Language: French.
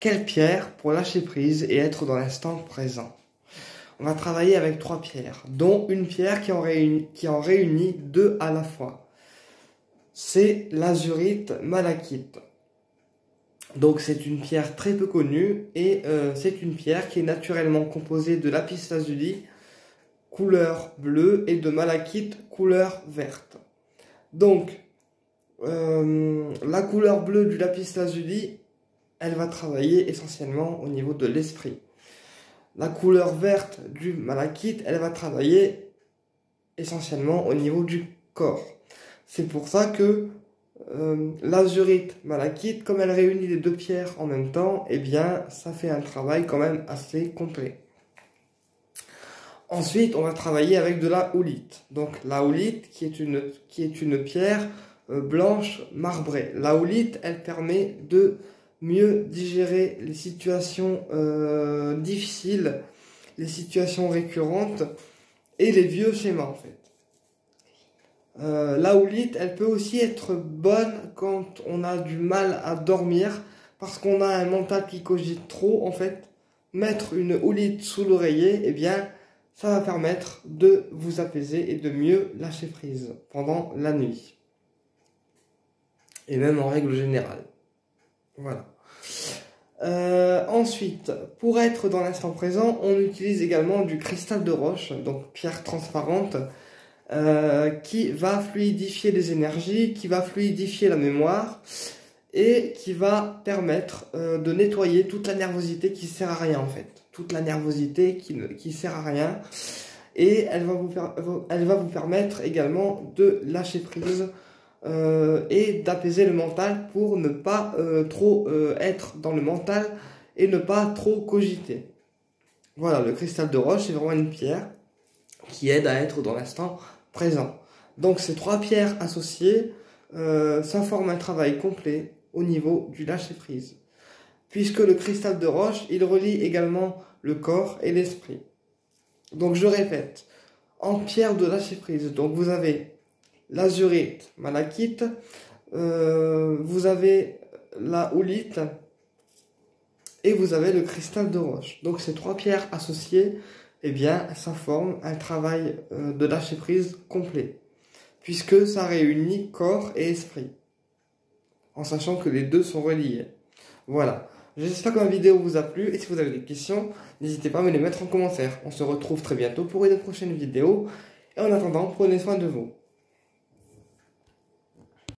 quelle pierre pour lâcher prise et être dans l'instant présent? On va travailler avec 3 pierres, dont une pierre qui en réunit 2 à la fois. C'est l'azurite malachite. Donc c'est une pierre très peu connue et c'est une pierre qui est naturellement composée de lapis-lazuli couleur bleue et de malachite couleur verte. Donc la couleur bleue du lapis-lazuli, elle va travailler essentiellement au niveau de l'esprit. La couleur verte du malachite, elle va travailler essentiellement au niveau du corps. C'est pour ça que l'azurite malachite, comme elle réunit les 2 pierres en même temps, eh bien, ça fait un travail quand même assez complet. Ensuite, on va travailler avec de la houlite. Donc, la houlite, qui est une pierre blanche marbrée. La houlite, elle permet de mieux digérer les situations difficiles, les situations récurrentes et les vieux schémas en fait. La houlite, elle peut aussi être bonne quand on a du mal à dormir parce qu'on a un mental qui cogite trop en fait. Mettre une houlite sous l'oreiller, eh bien, ça va permettre de vous apaiser et de mieux lâcher prise pendant la nuit. Et même en règle générale. Voilà. Ensuite, pour être dans l'instant présent, on utilise également du cristal de roche, donc pierre transparente, qui va fluidifier les énergies, qui va fluidifier la mémoire et qui va permettre de nettoyer toute la nervosité qui sert à rien en fait. Toute la nervosité qui sert à rien. Et elle va vous permettre également de lâcher prise et d'apaiser le mental pour ne pas trop être dans le mental et ne pas trop cogiter. Voilà, le cristal de roche, c'est vraiment une pierre qui aide à être dans l'instant présent. Donc ces 3 pierres associées, ça forme un travail complet au niveau du lâcher-prise. Puisque le cristal de roche, il relie également le corps et l'esprit. Donc je répète, en pierre de lâcher-prise, donc vous avez l'azurite malachite, vous avez la houlite et vous avez le cristal de roche. Donc ces 3 pierres associées, eh bien, ça forme un travail de lâcher prise complet, puisque ça réunit corps et esprit, en sachant que les 2 sont reliés. Voilà. J'espère que ma vidéo vous a plu, et si vous avez des questions, n'hésitez pas à me les mettre en commentaire. On se retrouve très bientôt pour une prochaine vidéo, et en attendant, prenez soin de vous.